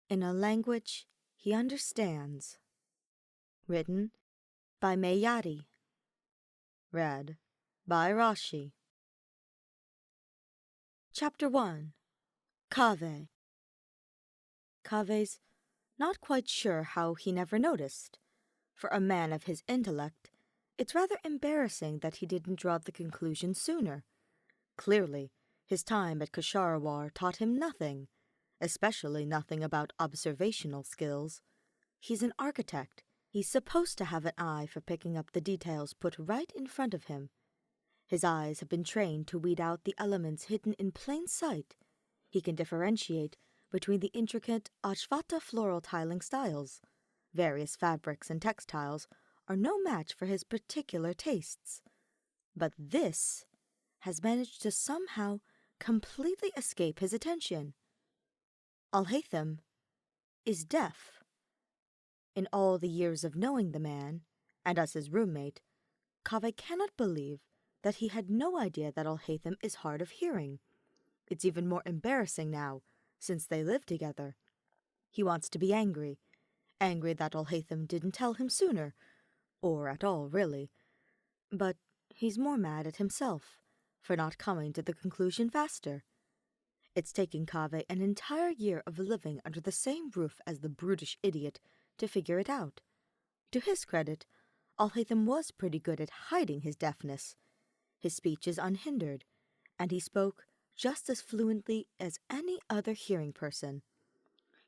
in a language he understands. Written by Mayadi. Read by Rashi. Chapter 1. Kaveh. Kaveh's not quite sure how he never noticed. For a man of his intellect, it's rather embarrassing that he didn't draw the conclusion sooner. Clearly, his time at Kasharawar taught him nothing, especially nothing about observational skills. He's an architect. He's supposed to have an eye for picking up the details put right in front of him. His eyes have been trained to weed out the elements hidden in plain sight. He can differentiate between the intricate Ashvata floral tiling styles. Various fabrics and textiles are no match for his particular tastes. But this has managed to somehow completely escape his attention. Alhaitham is deaf. In all the years of knowing the man, and as his roommate, Kaveh cannot believe that he had no idea that Alhaitham is hard of hearing. It's even more embarrassing now, since they live together. He wants to be angry that Alhaitham didn't tell him sooner, or at all, really. But he's more mad at himself for not coming to the conclusion faster. It's taken Kaveh an entire year of living under the same roof as the brutish idiot to figure it out. To his credit, Alhaitham was pretty good at hiding his deafness. His speech is unhindered, and he spoke just as fluently as any other hearing person.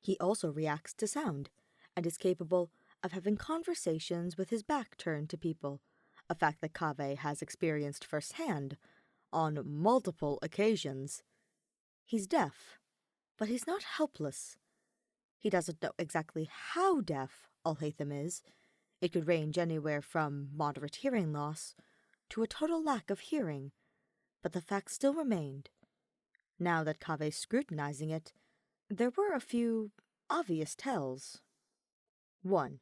He also reacts to sound, and is capable of having conversations with his back turned to people, a fact that Kaveh has experienced firsthand on multiple occasions. He's deaf, but he's not helpless. He doesn't know exactly how deaf Alhaitham is. It could range anywhere from moderate hearing loss to a total lack of hearing, but the fact still remained. Now that Kaveh's scrutinizing it, there were a few obvious tells. 1.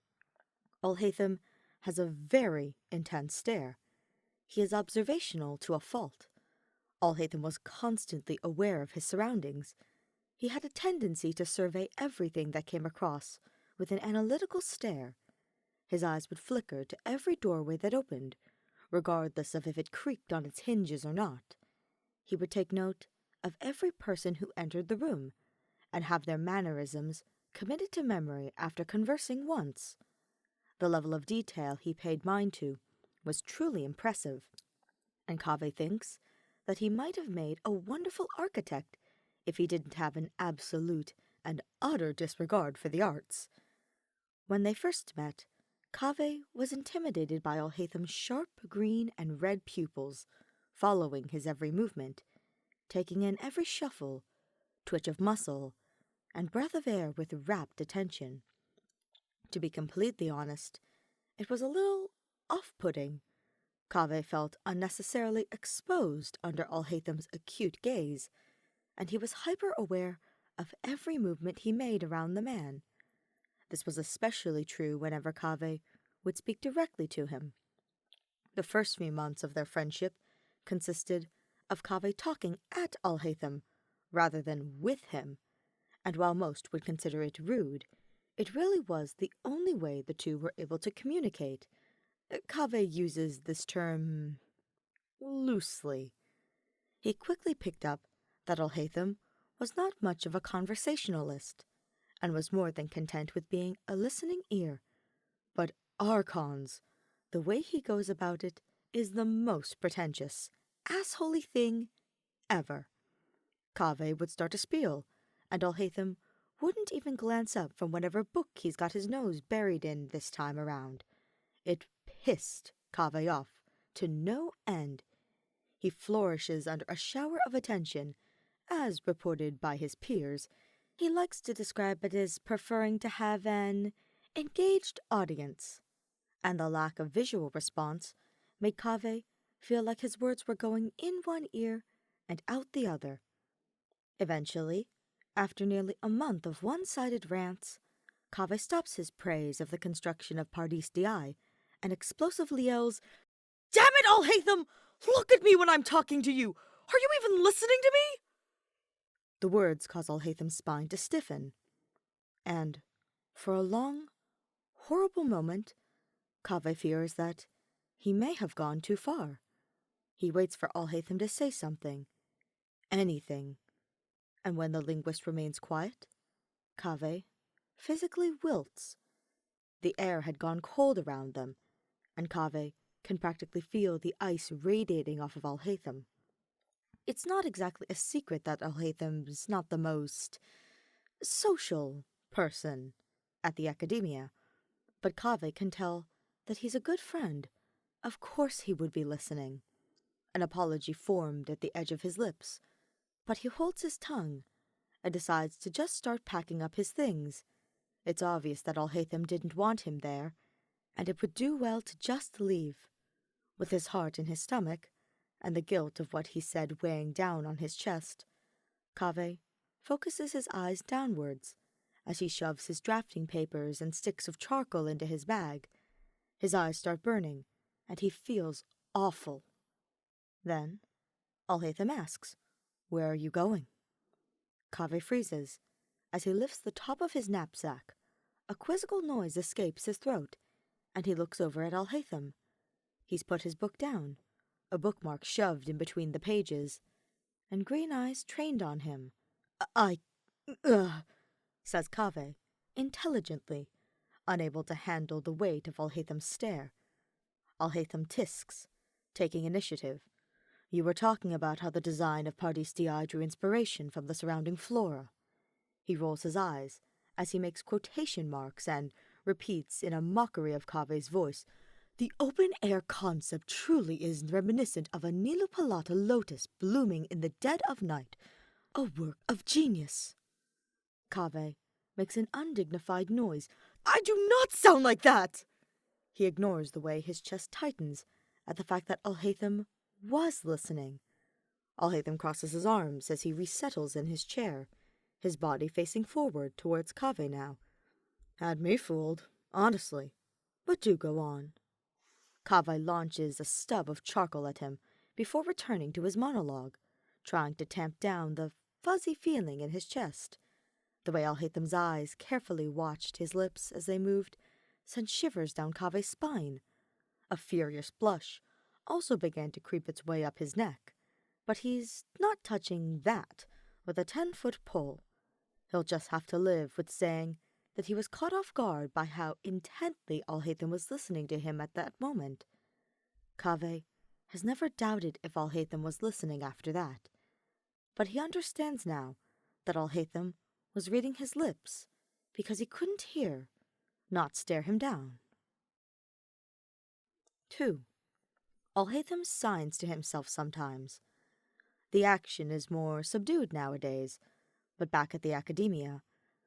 Alhaitham has a very intense stare. He is observational to a fault. Alhaitham was constantly aware of his surroundings. He had a tendency to survey everything that came across with an analytical stare. His eyes would flicker to every doorway that opened, regardless of if it creaked on its hinges or not. He would take note of every person who entered the room, and have their mannerisms committed to memory after conversing once. The level of detail he paid mind to was truly impressive, and Kaveh thinks that he might have made a wonderful architect if he didn't have an absolute and utter disregard for the arts. When they first met, Kaveh was intimidated by Alhaitham's sharp green and red pupils, following his every movement, taking in every shuffle, twitch of muscle, and breath of air with rapt attention. To be completely honest, it was a little off-putting. Kaveh felt unnecessarily exposed under Alhaitham's acute gaze, and he was hyper-aware of every movement he made around the man. This was especially true whenever Kaveh would speak directly to him. The first few months of their friendship consisted of Kaveh talking at Alhaitham rather than with him, and while most would consider it rude, it really was the only way the two were able to communicate. Kaveh uses this term loosely. He quickly picked up that Alhaitham was not much of a conversationalist, and was more than content with being a listening ear. But Archons, the way he goes about it, is the most pretentious, assholey thing ever. Kaveh would start a spiel, and Alhaitham wouldn't even glance up from whatever book he's got his nose buried in this time around. It pissed Kaveh off to no end. He flourishes under a shower of attention, as reported by his peers. He likes to describe it as preferring to have an engaged audience, and the lack of visual response made Kaveh feel like his words were going in one ear and out the other. Eventually, after nearly a month of one-sided rants, Kaveh stops his praise of the construction of Pardis Di and explosively yells, "Damn it, Alhaitham! Look at me when I'm talking to you! Are you even listening to me?" The words cause Alhaitham's spine to stiffen, and, for a long, horrible moment, Kaveh fears that he may have gone too far. He waits for Alhaitham to say something, anything, and when the linguist remains quiet, Kaveh physically wilts. The air had gone cold around them, and Kaveh can practically feel the ice radiating off of Alhaitham. It's not exactly a secret that Alhaitham's not the most social person at the academia, but Kaveh can tell that he's a good friend. Of course he would be listening. An apology formed at the edge of his lips, but he holds his tongue and decides to just start packing up his things. It's obvious that Alhaitham didn't want him there, and it would do well to just leave. With his heart in his stomach, and the guilt of what he said weighing down on his chest, Kaveh focuses his eyes downwards as he shoves his drafting papers and sticks of charcoal into his bag. His eyes start burning, and he feels awful. Then Alhaitham asks, "Where are you going?" Kaveh freezes as he lifts the top of his knapsack. A quizzical noise escapes his throat, and he looks over at Alhaitham. He's put his book down, a bookmark shoved in between the pages, and green eyes trained on him. Says Kaveh, intelligently, unable to handle the weight of Alhaitham's stare. Alhaitham tisks, taking initiative. "You were talking about how the design of Pardis drew inspiration from the surrounding flora." He rolls his eyes as he makes quotation marks and repeats in a mockery of Kaveh's voice, "The open-air concept truly is reminiscent of a Nilupalata lotus blooming in the dead of night, a work of genius." Kaveh makes an undignified noise. "I do not sound like that!" He ignores the way his chest tightens at the fact that Alhaitham was listening. Alhaitham crosses his arms as he resettles in his chair, his body facing forward towards Kaveh now. "Had me fooled, honestly, but do go on." Kaveh launches a stub of charcoal at him before returning to his monologue, trying to tamp down the fuzzy feeling in his chest. The way Alhaitham's eyes carefully watched his lips as they moved sent shivers down Kaveh's spine. A furious blush also began to creep its way up his neck, but he's not touching that with a 10-foot pole. He'll just have to live with saying that he was caught off guard by how intently Alhaitham was listening to him at that moment. Kaveh has never doubted if Alhaitham was listening after that, but he understands now that Alhaitham was reading his lips because he couldn't hear, not stare him down. 2. Alhaitham signs to himself sometimes. The action is more subdued nowadays, but back at the academia,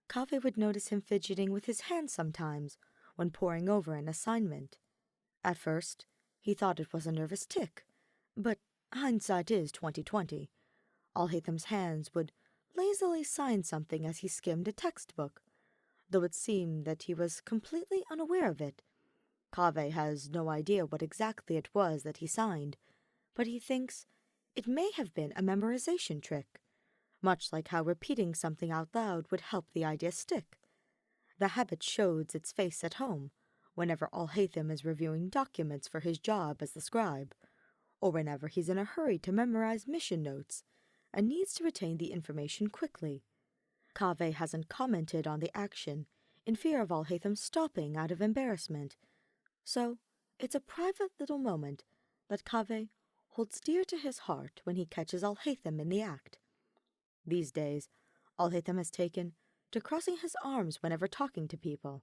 Kaveh would notice him fidgeting with his hands sometimes when poring over an assignment. At first, he thought it was a nervous tic, but hindsight is 20/20. Alhaitham's hands would lazily sign something as he skimmed a textbook, though it seemed that he was completely unaware of it. Kaveh has no idea what exactly it was that he signed, but he thinks it may have been a memorization trick, much like how repeating something out loud would help the idea stick. The habit shows its face at home, whenever Alhaitham is reviewing documents for his job as the scribe, or whenever he's in a hurry to memorize mission notes and needs to retain the information quickly. Kaveh hasn't commented on the action in fear of Alhaitham stopping out of embarrassment, so it's a private little moment that Kaveh holds dear to his heart when he catches Alhaitham in the act. These days, Alhaitham has taken to crossing his arms whenever talking to people.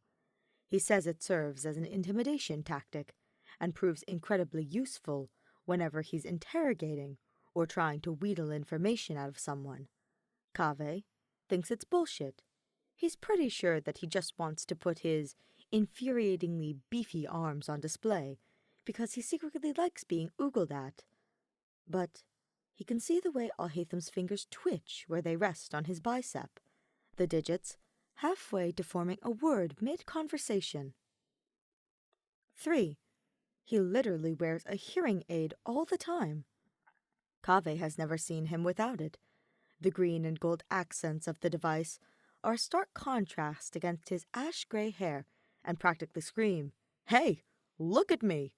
He says it serves as an intimidation tactic and proves incredibly useful whenever he's interrogating or trying to wheedle information out of someone. Kaveh thinks it's bullshit. He's pretty sure that he just wants to put his infuriatingly beefy arms on display because he secretly likes being oogled at. But he can see the way Alhaitham's fingers twitch where they rest on his bicep, the digits halfway to forming a word mid-conversation. 3. He literally wears a hearing aid all the time. Kaveh has never seen him without it. The green and gold accents of the device are a stark contrast against his ash-gray hair and practically scream, "Hey, look at me!"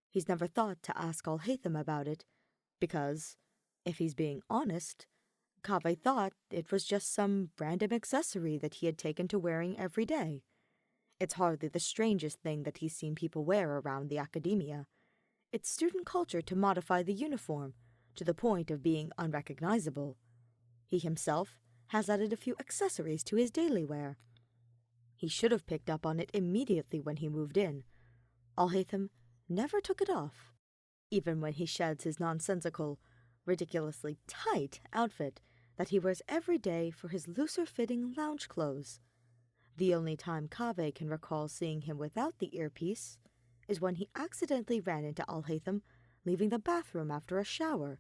He's never thought to ask Alhaitham about it, because, if he's being honest, Kaveh thought it was just some random accessory that he had taken to wearing every day. It's hardly the strangest thing that he's seen people wear around the academia. It's student culture to modify the uniform to the point of being unrecognizable. He himself has added a few accessories to his daily wear. He should have picked up on it immediately when he moved in. Alhaitham never took it off, even when he sheds his nonsensical, ridiculously tight outfit that he wears every day for his looser-fitting lounge clothes. The only time Kaveh can recall seeing him without the earpiece is when he accidentally ran into Alhaitham leaving the bathroom after a shower.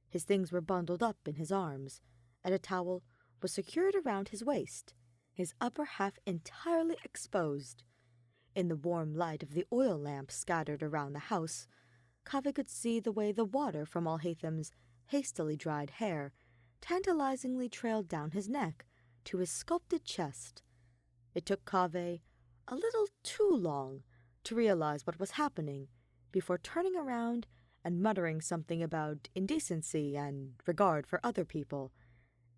His things were bundled up in his arms, and a towel was secured around his waist, his upper half entirely exposed. In the warm light of the oil lamps scattered around the house, Kaveh could see the way the water from Alhaitham's hastily dried hair tantalizingly trailed down his neck to his sculpted chest. It took Kaveh a little too long to realize what was happening before turning around and muttering something about indecency and regard for other people.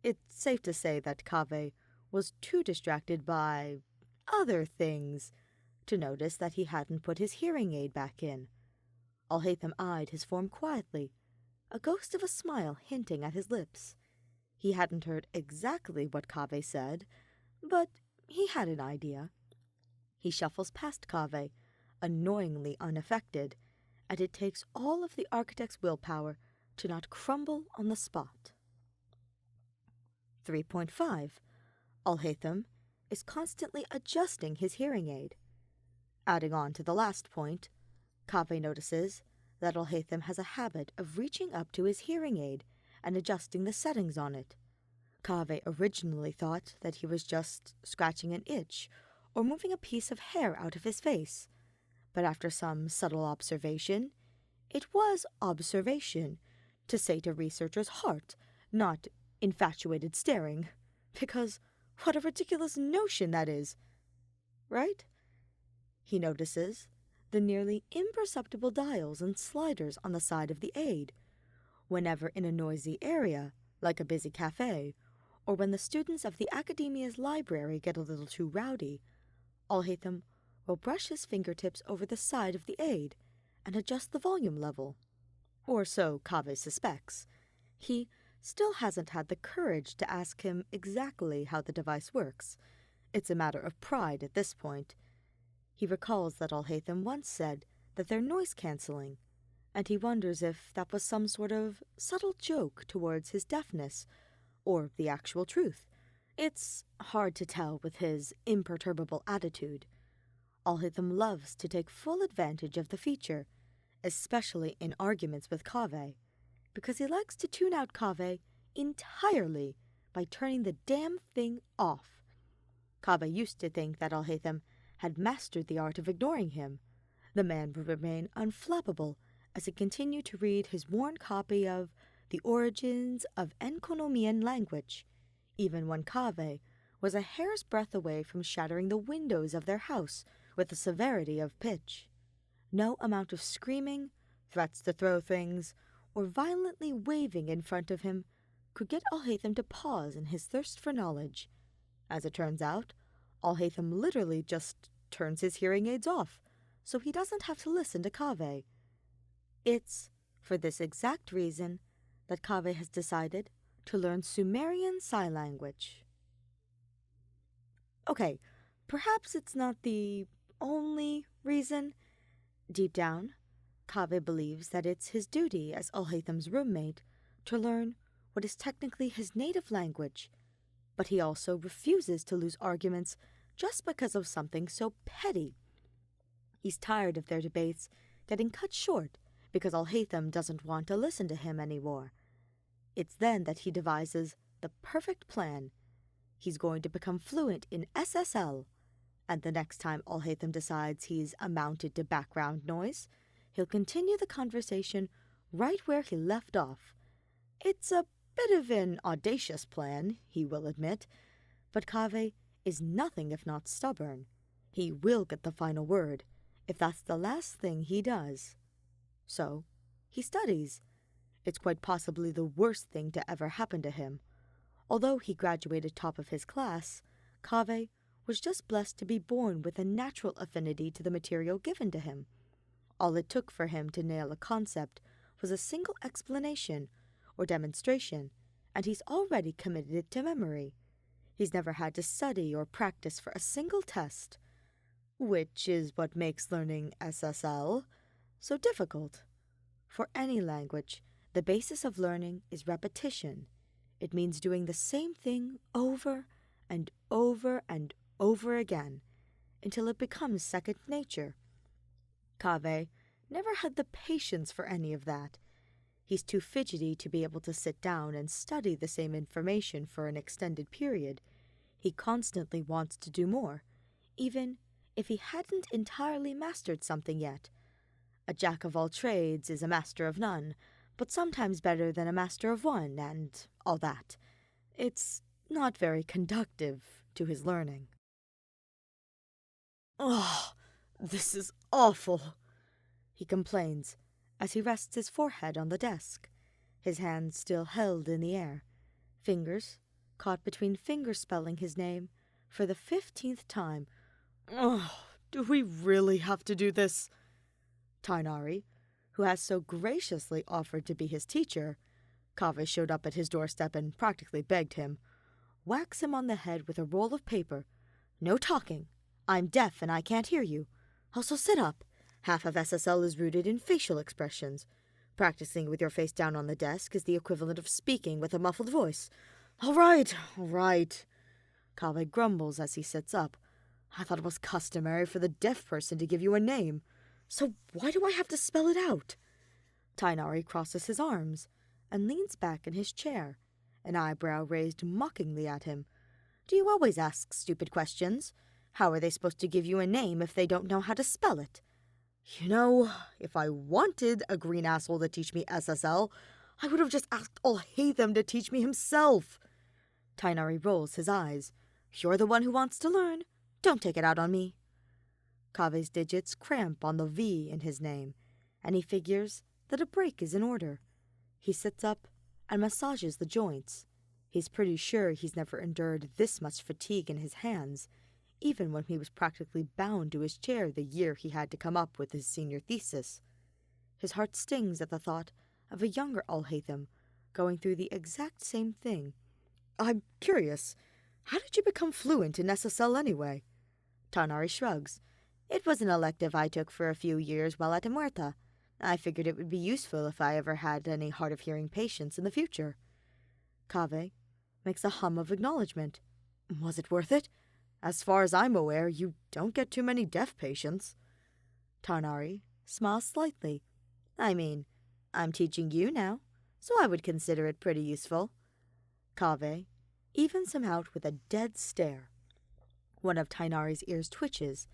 It's safe to say that Kaveh was too distracted by other things to notice that he hadn't put his hearing aid back in. Alhaitham eyed his form quietly, a ghost of a smile hinting at his lips. He hadn't heard exactly what Kaveh said, but he had an idea. He shuffles past Kaveh, annoyingly unaffected, and it takes all of the architect's willpower to not crumble on the spot. 3.5. Alhaitham is constantly adjusting his hearing aid. Adding on to the last point, Kaveh notices that Alhaitham has a habit of reaching up to his hearing aid and adjusting the settings on it. Kaveh originally thought that he was just scratching an itch or moving a piece of hair out of his face, but after some subtle observation, it was observation, to say to researcher's heart, not infatuated staring, because what a ridiculous notion that is, right? He notices the nearly imperceptible dials and sliders on the side of the aid. Whenever in a noisy area, like a busy cafe, or when the students of the academia's library get a little too rowdy, Alhaitham will brush his fingertips over the side of the aid and adjust the volume level. Or so Kaveh suspects. He still hasn't had the courage to ask him exactly how the device works. It's a matter of pride at this point. He recalls that Alhaitham once said that they're noise-canceling, and he wonders if that was some sort of subtle joke towards his deafness, or the actual truth. It's hard to tell with his imperturbable attitude. Alhaitham loves to take full advantage of the feature, especially in arguments with Kaveh, because he likes to tune out Kaveh entirely by turning the damn thing off. Kaveh used to think that Alhaitham had mastered the art of ignoring him. The man would remain unflappable as he continued to read his worn copy of the Origins of Enkanomiyan Language, even when Kaveh was a hair's breadth away from shattering the windows of their house with the severity of pitch. No amount of screaming, threats to throw things, or violently waving in front of him could get Alhaitham to pause in his thirst for knowledge. As it turns out, Alhaitham literally just turns his hearing aids off, so he doesn't have to listen to Kaveh. It's for this exact reason that Kaveh has decided to learn Sumerian Sign Language. Okay, perhaps it's not the only reason. Deep down, Kaveh believes that it's his duty as Alhaitham's roommate to learn what is technically his native language, but he also refuses to lose arguments just because of something so petty. He's tired of their debates getting cut short because Alhaitham doesn't want to listen to him anymore. It's then that he devises the perfect plan. He's going to become fluent in SSL, and the next time Alhaitham decides he's amounted to background noise, he'll continue the conversation right where he left off. It's a bit of an audacious plan, he will admit, But Kaveh is nothing if not stubborn. He will get the final word, if that's the last thing he does. So, he studies. It's quite possibly the worst thing to ever happen to him. Although he graduated top of his class, Kaveh was just blessed to be born with a natural affinity to the material given to him. All it took for him to nail a concept was a single explanation or demonstration, and he's already committed it to memory. He's never had to study or practice for a single test, which is what makes learning SSL so difficult. For any language, the basis of learning is repetition. It means doing the same thing over and over and over again until it becomes second nature. Kaveh never had the patience for any of that. He's too fidgety to be able to sit down and study the same information for an extended period. He constantly wants to do more, even if he hadn't entirely mastered something yet. A jack of all trades is a master of none, but sometimes better than a master of one, and all that. It's not very conducive to his learning. "Oh, this is awful," he complains as he rests his forehead on the desk, his hands still held in the air, fingers caught between fingerspelling his name for the 15th time. "Oh, do we really have to do this?" Tighnari, who has so graciously offered to be his teacher, Kaveh showed up at his doorstep and practically begged him, whacks him on the head with a roll of paper. "No talking. I'm deaf and I can't hear you. Also sit up. Half of SSL is rooted in facial expressions. Practicing with your face down on the desk is the equivalent of speaking with a muffled voice." All right. Kaveh grumbles as he sits up. "I thought it was customary for the deaf person to give you a name. So why do I have to spell it out?" Tighnari crosses his arms and leans back in his chair, an eyebrow raised mockingly at him. "Do you always ask stupid questions? How are they supposed to give you a name if they don't know how to spell it?" "You know, if I wanted a green asshole to teach me SSL, I would have just asked Alhaitham to teach me himself." Tighnari rolls his eyes. "You're the one who wants to learn. Don't take it out on me." Kaveh's digits cramp on the V in his name, and he figures that a break is in order. He sits up and massages the joints. He's pretty sure he's never endured this much fatigue in his hands, even when he was practically bound to his chair the year he had to come up with his senior thesis. His heart stings at the thought of a younger Alhaitham going through the exact same thing. "I'm curious, how did you become fluent in SSL anyway?" Tighnari shrugs. "It was an elective I took for a few years while at Muerta. I figured it would be useful if I ever had any hard-of-hearing patients in the future." Kaveh makes a hum of acknowledgement. "Was it worth it? As far as I'm aware, you don't get too many deaf patients." Tighnari smiles slightly. "I mean, I'm teaching you now, so I would consider it pretty useful." Kaveh evens him out with a dead stare. One of Tighnari's ears twitches,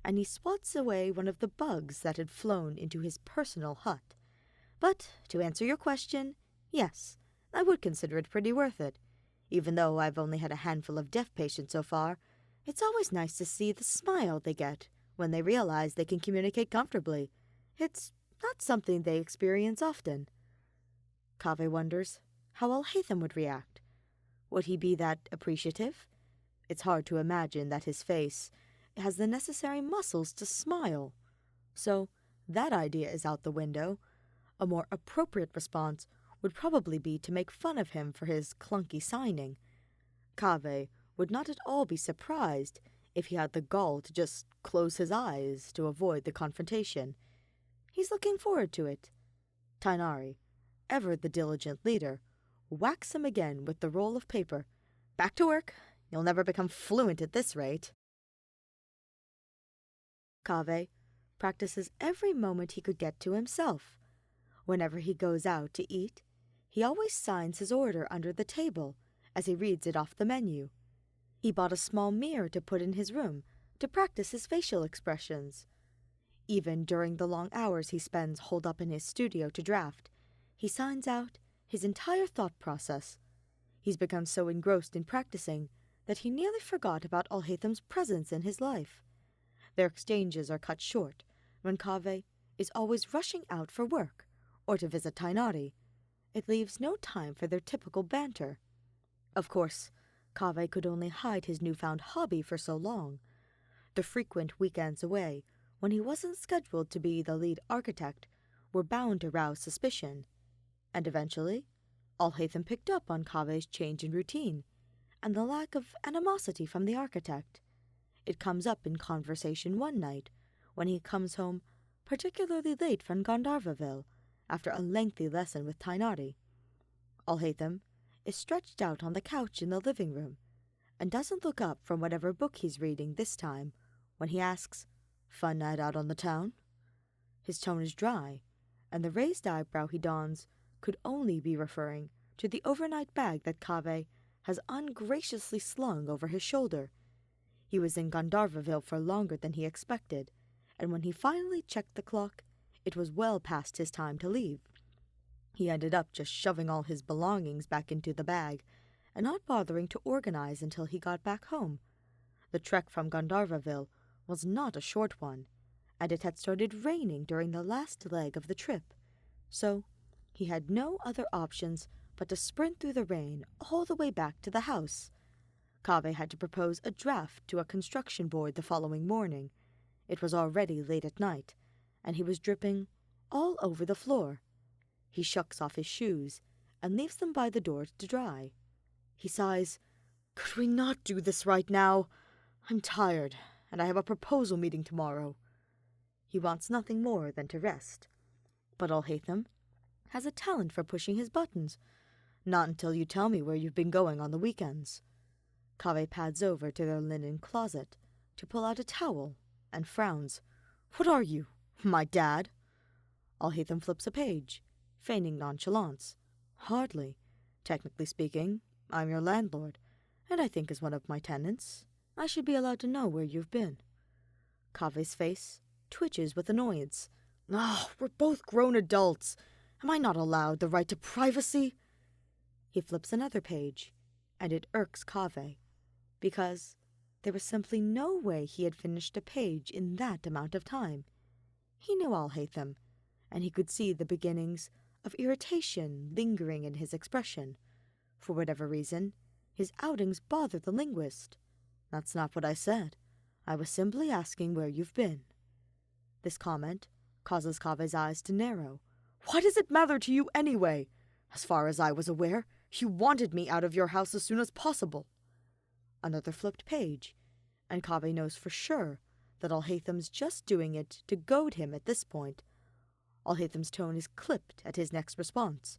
and he swats away one of the bugs that had flown into his personal hut. "But, to answer your question, yes, I would consider it pretty worth it. Even though I've only had a handful of deaf patients so far, it's always nice to see the smile they get when they realize they can communicate comfortably. It's not something they experience often." Kaveh wonders how Alhaitham would react. Would he be that appreciative? It's hard to imagine that his face has the necessary muscles to smile. So that idea is out the window. A more appropriate response would probably be to make fun of him for his clunky signing. Kaveh would not at all be surprised if he had the gall to just close his eyes to avoid the confrontation. He's looking forward to it. Tighnari, ever the diligent leader, whacks him again with the roll of paper. "Back to work. You'll never become fluent at this rate." Kaveh practices every moment he could get to himself. Whenever he goes out to eat, he always signs his order under the table as he reads it off the menu. He bought a small mirror to put in his room to practice his facial expressions. Even during the long hours he spends holed up in his studio to draft, he signs out his entire thought process. He's become so engrossed in practicing that he nearly forgot about Alhaitham's presence in his life. Their exchanges are cut short when Kaveh is always rushing out for work or to visit Tighnari. It leaves no time for their typical banter. Of course, Kaveh could only hide his newfound hobby for so long. The frequent weekends away, when he wasn't scheduled to be the lead architect, were bound to rouse suspicion. And eventually, Alhaitham picked up on Kaveh's change in routine and the lack of animosity from the architect. It comes up in conversation one night when he comes home particularly late from Gandharvaville after a lengthy lesson with Tighnari. Alhaitham is stretched out on the couch in the living room and doesn't look up from whatever book he's reading this time when he asks, "Fun night out on the town?" His tone is dry, and the raised eyebrow he dons could only be referring to the overnight bag that Kaveh has ungraciously slung over his shoulder. He was in Gandharvaville for longer than he expected, and when he finally checked the clock, it was well past his time to leave. He ended up just shoving all his belongings back into the bag and not bothering to organize until he got back home. The trek from Gandharvaville was not a short one, and it had started raining during the last leg of the trip, so he had no other options but to sprint through the rain all the way back to the house. Kaveh had to propose a draft to a construction board the following morning. It was already late at night, and he was dripping all over the floor. He shucks off his shoes and leaves them by the door to dry. He sighs, "Could we not do this right now? I'm tired, and I have a proposal meeting tomorrow." He wants nothing more than to rest. But Alhaitham has a talent for pushing his buttons. "Not until you tell me where you've been going on the weekends." Kaveh pads over to their linen closet to pull out a towel and frowns. "What are you, my dad?" Alhaitham flips a page, feigning nonchalance. "Hardly. Technically speaking, I'm your landlord, and I think as one of my tenants, I should be allowed to know where you've been." Kaveh's face twitches with annoyance. We're both grown adults. Am I not allowed the right to privacy?" He flips another page, and it irks Kaveh, because there was simply no way he had finished a page in that amount of time. He knew Alhaitham, and he could see the beginnings of irritation lingering in his expression. For whatever reason, his outings bothered the linguist. "That's not what I said. I was simply asking where you've been." This comment causes Kaveh's eyes to narrow. "Why does it matter to you anyway? As far as I was aware, you wanted me out of your house as soon as possible." Another flipped page, and Kaveh knows for sure that Alhaitham's just doing it to goad him at this point. Alhaitham's tone is clipped at his next response.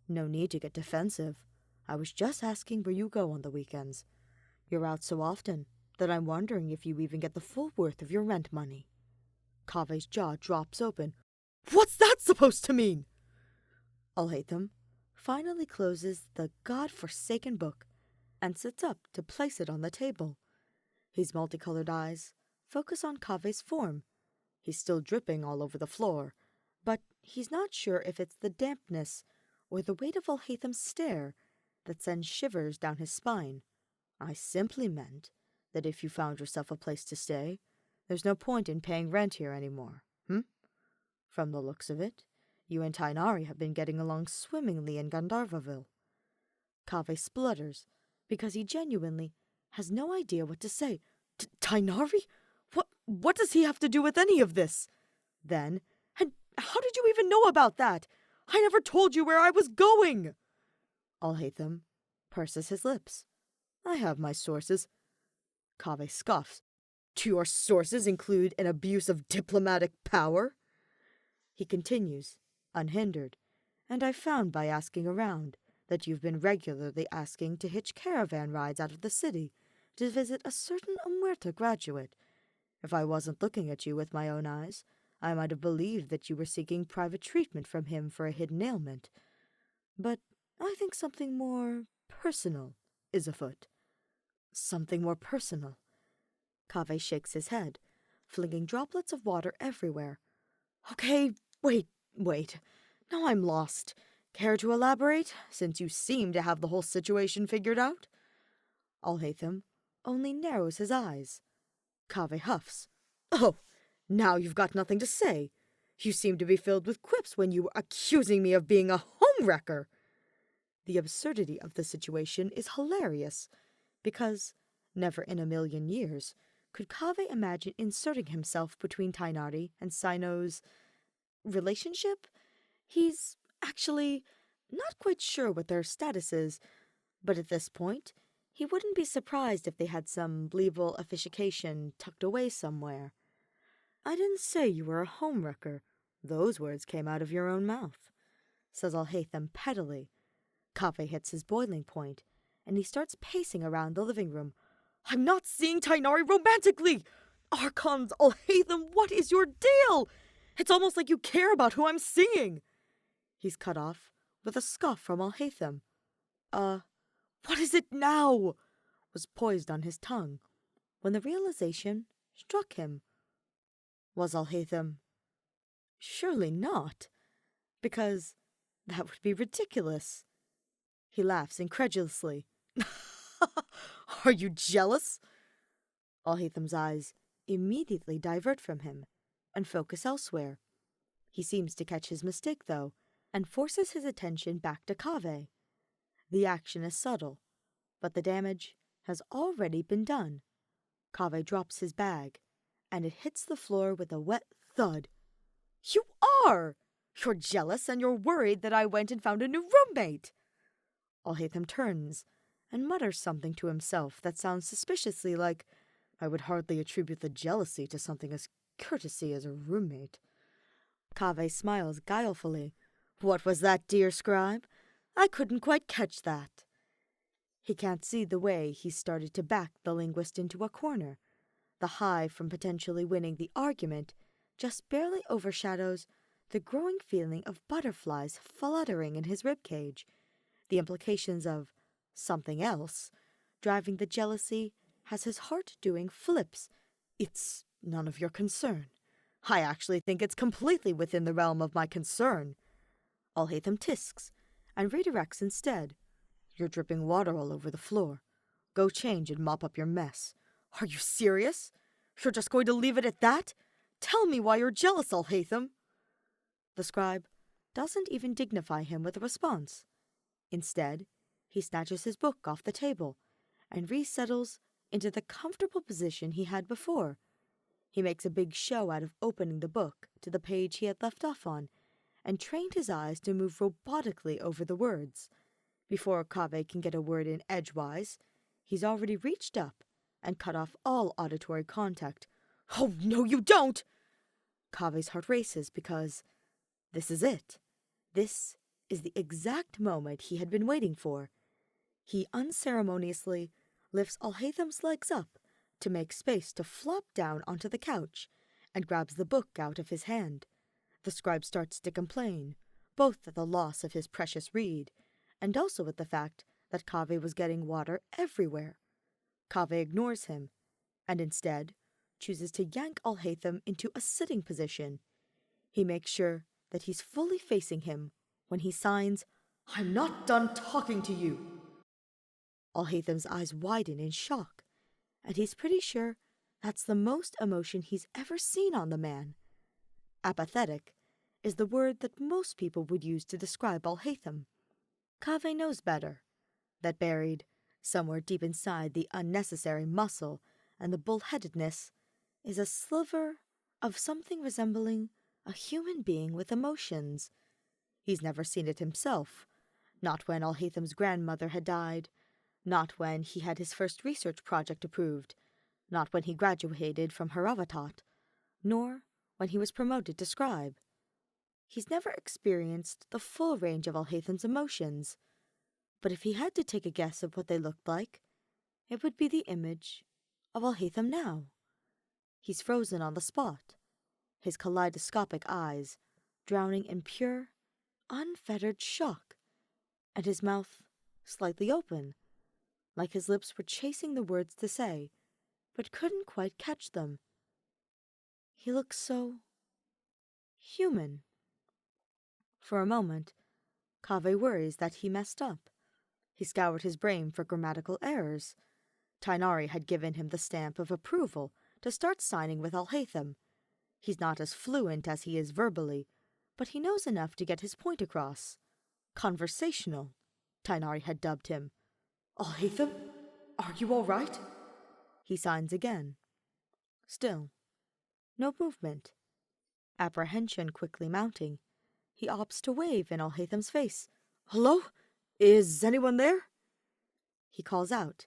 "No need to get defensive. I was just asking where you go on the weekends. You're out so often that I'm wondering if you even get the full worth of your rent money." Kaveh's jaw drops open. "What's that supposed to mean?" Alhaitham finally closes the god-forsaken book and sits up to place it on the table. His multicolored eyes focus on Kaveh's form. He's still dripping all over the floor, but he's not sure if it's the dampness or the weight of Alhaitham's stare that sends shivers down his spine. "I simply meant that if you found yourself a place to stay, there's no point in paying rent here anymore, From the looks of it, you and Tighnari have been getting along swimmingly in Gandharvaville." Kaveh splutters because he genuinely has no idea what to say. "Tighnari? What does he have to do with any of this?" Then, "And how did you even know about that? I never told you where I was going." Alhaitham purses his lips. "I have my sources." Kaveh scoffs. "Do your sources include an abuse of diplomatic power?" He continues, unhindered, "And I found by asking around that you've been regularly asking to hitch caravan rides out of the city to visit a certain Omerta graduate. If I wasn't looking at you with my own eyes, I might have believed that you were seeking private treatment from him for a hidden ailment. But I think something more personal is afoot." "Something more personal?" Kaveh shakes his head, flinging droplets of water everywhere. "Okay, wait. Now I'm lost. Care to elaborate, since you seem to have the whole situation figured out?" Alhaitham only narrows his eyes. Kaveh huffs. "Oh, now you've got nothing to say. You seem to be filled with quips when you were accusing me of being a homewrecker." The absurdity of the situation is hilarious, because never in a million years could Kaveh imagine inserting himself between Tighnari and Sino's relationship. He's actually not quite sure what their status is, but at this point, he wouldn't be surprised if they had some legal officiation tucked away somewhere. "I didn't say you were a homewrecker. Those words came out of your own mouth," says Alhaitham pettily. Kaveh hits his boiling point, and he starts pacing around the living room. "I'm not seeing Tighnari romantically! Archons, Alhaitham, what is your deal? It's almost like you care about who I'm seeing." He's cut off with a scoff from Alhaitham. What is it now?" was poised on his tongue, when the realization struck him. Was Alhaitham? Surely not, because that would be ridiculous. He laughs incredulously. "Are you jealous?" Alhaitham's eyes immediately divert from him and focus elsewhere. He seems to catch his mistake, though, and forces his attention back to Kaveh. The action is subtle, but the damage has already been done. Kaveh drops his bag, and it hits the floor with a wet thud. "You are! You're jealous, and you're worried that I went and found a new roommate." Alhaitham turns and mutters something to himself that sounds suspiciously like, "I would hardly attribute the jealousy to something as courtesy as a roommate." Kaveh smiles guilefully. "What was that, dear scribe? I couldn't quite catch that." He can't see the way he's started to back the linguist into a corner. The high from potentially winning the argument just barely overshadows the growing feeling of butterflies fluttering in his ribcage. The implications of something else driving the jealousy has his heart doing flips. "It's none of your concern. I actually think it's completely within the realm of my concern." Alhaitham tisks and redirects instead. "You're dripping water all over the floor. Go change and mop up your mess." "Are you serious? You're just going to leave it at that? Tell me why you're jealous, Alhaitham." The scribe doesn't even dignify him with a response. Instead, he snatches his book off the table and resettles into the comfortable position he had before. He makes a big show out of opening the book to the page he had left off on, and trained his eyes to move robotically over the words. Before Kaveh can get a word in edgewise, he's already reached up and cut off all auditory contact. "Oh, no, you don't!" Kaveh's heart races because this is it. This is the exact moment he had been waiting for. He unceremoniously lifts Alhaitham's legs up to make space to flop down onto the couch and grabs the book out of his hand. The scribe starts to complain, both at the loss of his precious reed and also at the fact that Kaveh was getting water everywhere. Kaveh ignores him and instead chooses to yank Alhaitham into a sitting position. He makes sure that he's fully facing him when he signs, "I'm not done talking to you." Alhaitham's eyes widen in shock, and he's pretty sure that's the most emotion he's ever seen on the man. Apathetic is the word that most people would use to describe Alhaitham. Kaveh knows better, that buried somewhere deep inside the unnecessary muscle and the bullheadedness is a sliver of something resembling a human being with emotions. He's never seen it himself, not when Alhaitham's grandmother had died, not when he had his first research project approved, not when he graduated from Haravatat, nor when he was promoted to scribe. He's never experienced the full range of Alhaitham's emotions, but if he had to take a guess at what they looked like, it would be the image of Alhaitham now. He's frozen on the spot, his kaleidoscopic eyes drowning in pure, unfettered shock, and his mouth slightly open, like his lips were chasing the words to say, but couldn't quite catch them. He looks so human. For a moment, Kaveh worries that he messed up. He scoured his brain for grammatical errors. Tighnari had given him the stamp of approval to start signing with Alhaitham. He's not as fluent as he is verbally, but he knows enough to get his point across. Conversational, Tighnari had dubbed him. Alhaitham, are you all right? He signs again. Still, no movement. Apprehension quickly mounting, he opts to wave in Alhaitham's face. Hello? Is anyone there? He calls out.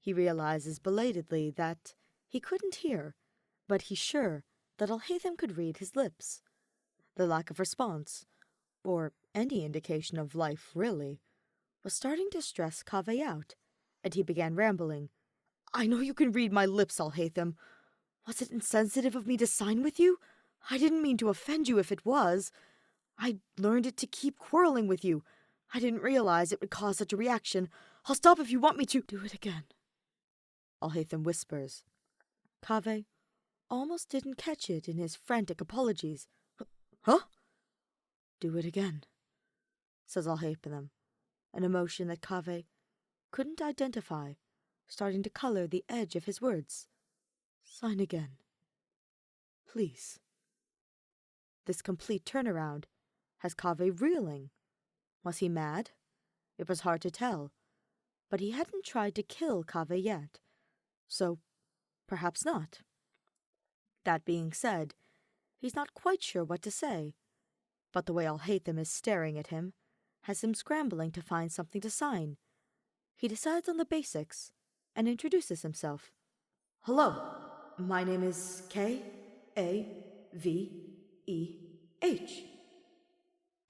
He realizes belatedly that he couldn't hear, but he's sure that Alhaitham could read his lips. The lack of response, or any indication of life really, was starting to stress Kaveh out, and he began rambling. I know you can read my lips, Alhaitham. Was it insensitive of me to sign with you? I didn't mean to offend you if it was. I learned it to keep quarreling with you. I didn't realize it would cause such a reaction. I'll stop if you want me to. Do it again, Alhaitham whispers. Kaveh almost didn't catch it in his frantic apologies. Huh? Do it again, says Alhaitham, an emotion that Kaveh couldn't identify, starting to color the edge of his words. Sign again. Please. This complete turnaround has Kaveh reeling. Was he mad? It was hard to tell, but he hadn't tried to kill Kaveh yet, so perhaps not. That being said, he's not quite sure what to say, but the way Alhaitham is staring at him has him scrambling to find something to sign. He decides on the basics and introduces himself. Hello, my name is Kaveh.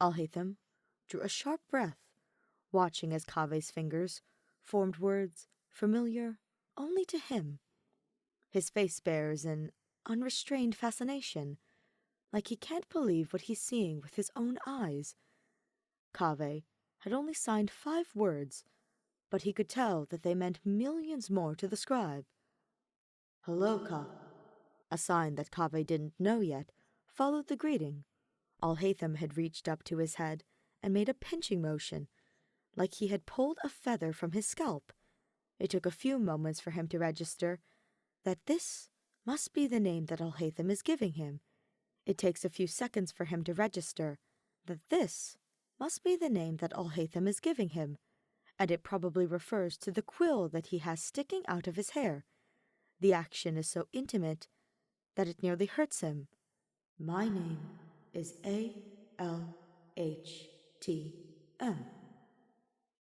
Alhaitham drew a sharp breath, watching as Kaveh's fingers formed words familiar only to him. His face bears an unrestrained fascination, like he can't believe what he's seeing with his own eyes. Kaveh had only signed 5 words, but he could tell that they meant millions more to the scribe. Hello, Ka. A sign that Kaveh didn't know yet followed the greeting. Alhaitham had reached up to his head and made a pinching motion, like he had pulled a feather from his scalp. It took a few moments for him to register that this must be the name that Alhaitham is giving him. It takes a few seconds for him to register that this must be the name that Alhaitham is giving him, and it probably refers to the quill that he has sticking out of his hair. The action is so intimate that it nearly hurts him. My name is Alhaitham.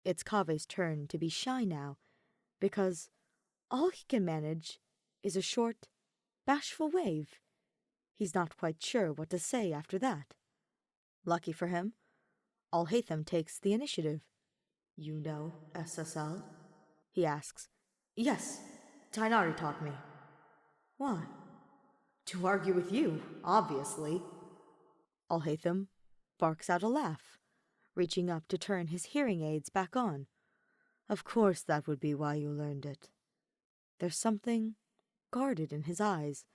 It's Kaveh's turn to be shy now, because all he can manage is a short, bashful wave. He's not quite sure what to say after that. Lucky for him, Alhaitham takes the initiative. You know SSL? He asks. Yes, Tighnari taught me. Why? To argue with you, obviously. Alhaitham barks out a laugh, reaching up to turn his hearing aids back on. Of course that would be why you learned it. There's something guarded in his eyes,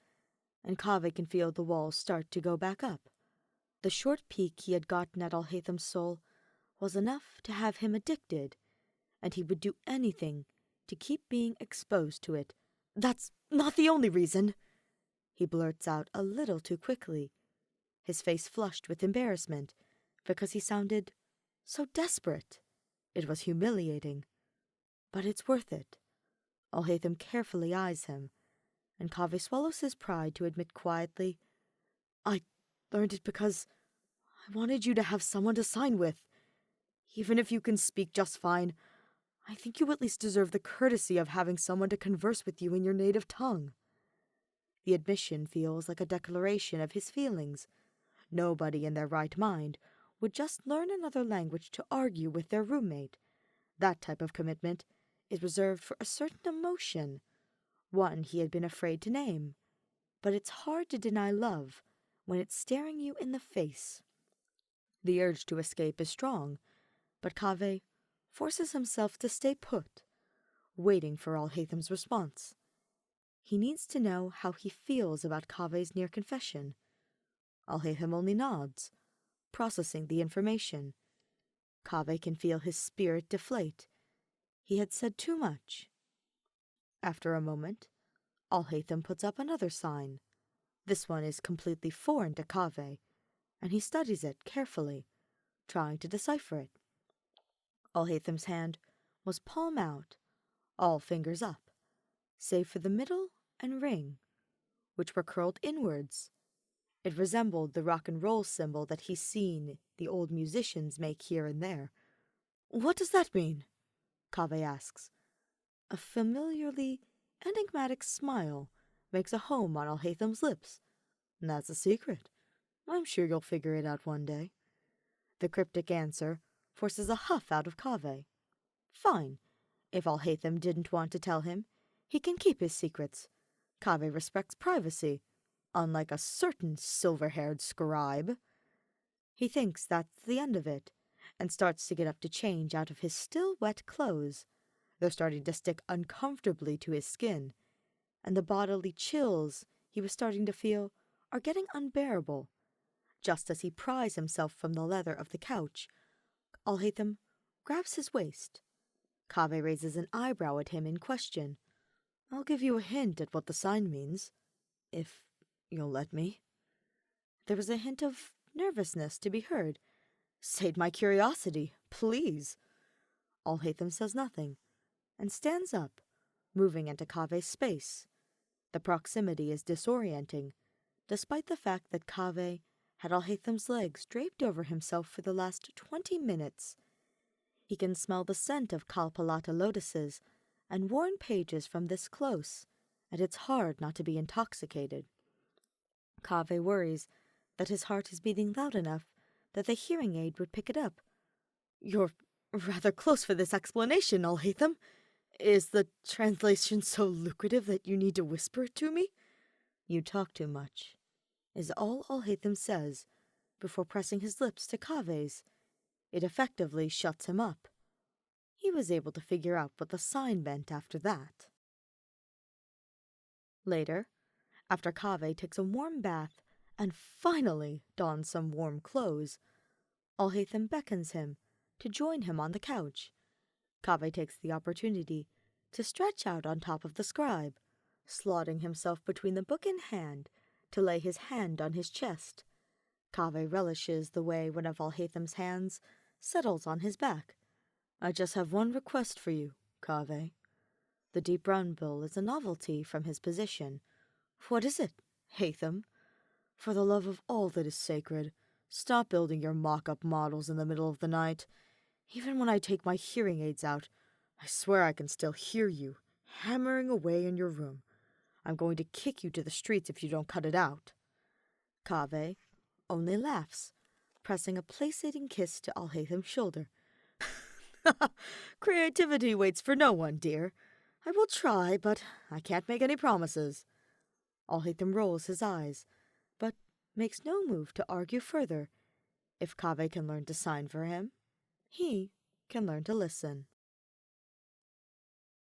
and Kaveh can feel the walls start to go back up. The short peek he had gotten at Alhaitham's soul was enough to have him addicted, and he would do anything to keep being exposed to it. That's not the only reason, he blurts out a little too quickly, his face flushed with embarrassment, because he sounded so desperate. It was humiliating. But it's worth it. Alhaitham carefully eyes him, and Kaveh swallows his pride to admit quietly, I learned it because I wanted you to have someone to sign with. Even if you can speak just fine, I think you at least deserve the courtesy of having someone to converse with you in your native tongue. The admission feels like a declaration of his feelings. Nobody in their right mind would just learn another language to argue with their roommate. That type of commitment is reserved for a certain emotion, one he had been afraid to name. But it's hard to deny love when it's staring you in the face. The urge to escape is strong, but Kaveh forces himself to stay put, waiting for Alhaitham's response. He needs to know how he feels about Kaveh's near confession. Alhaitham only nods, processing the information. Kaveh can feel his spirit deflate. He had said too much. After a moment, Alhaitham puts up another sign. This one is completely foreign to Kaveh, and he studies it carefully, trying to decipher it. Alhaitham's hand was palm out, all fingers up, save for the middle and ring, which were curled inwards. It resembled the rock and roll symbol that he's seen the old musicians make here and there. What does that mean? Kaveh asks. A familiarly enigmatic smile makes a home on Alhaitham's lips. That's a secret. I'm sure you'll figure it out one day. The cryptic answer forces a huff out of Kaveh. Fine. If Alhaitham didn't want to tell him, he can keep his secrets. Kaveh respects privacy, unlike a certain silver-haired scribe. He thinks that's the end of it, and starts to get up to change out of his still wet clothes. They're starting to stick uncomfortably to his skin, and the bodily chills he was starting to feel are getting unbearable. Just as he pries himself from the leather of the couch, Alhaitham grabs his waist. Kaveh raises an eyebrow at him in question. I'll give you a hint at what the sign means, if you'll let me. There was a hint of nervousness to be heard. Sate my curiosity, please. Alhaitham says nothing, and stands up, moving into Kaveh's space. The proximity is disorienting, despite the fact that Kaveh had Alhaitham's legs draped over himself for the last 20 minutes. He can smell the scent of Kalpalata lotuses and worn pages from this close, and it's hard not to be intoxicated. Kaveh worries that his heart is beating loud enough that the hearing aid would pick it up. You're rather close for this explanation, Alhaitham. Is the translation so lucrative that you need to whisper it to me? You talk too much, is all Alhaitham says, before pressing his lips to Kaveh's. It effectively shuts him up. He was able to figure out what the sign meant after that. Later, after Kaveh takes a warm bath and finally dons some warm clothes, Alhaitham beckons him to join him on the couch. Kaveh takes the opportunity to stretch out on top of the scribe, slotting himself between the book in hand to lay his hand on his chest. Kaveh relishes the way one of Alhaitham's hands settles on his back. I just have one request for you, Kaveh. The deep rumble is a novelty from his position. What is it, Haitham? For the love of all that is sacred, stop building your mock-up models in the middle of the night. Even when I take my hearing aids out, I swear I can still hear you, hammering away in your room. I'm going to kick you to the streets if you don't cut it out. Kaveh only laughs, pressing a placating kiss to Alhaitham's shoulder. Creativity waits for no one, dear. I will try, but I can't make any promises. Alhaitham rolls his eyes, but makes no move to argue further. If Kaveh can learn to sign for him, he can learn to listen.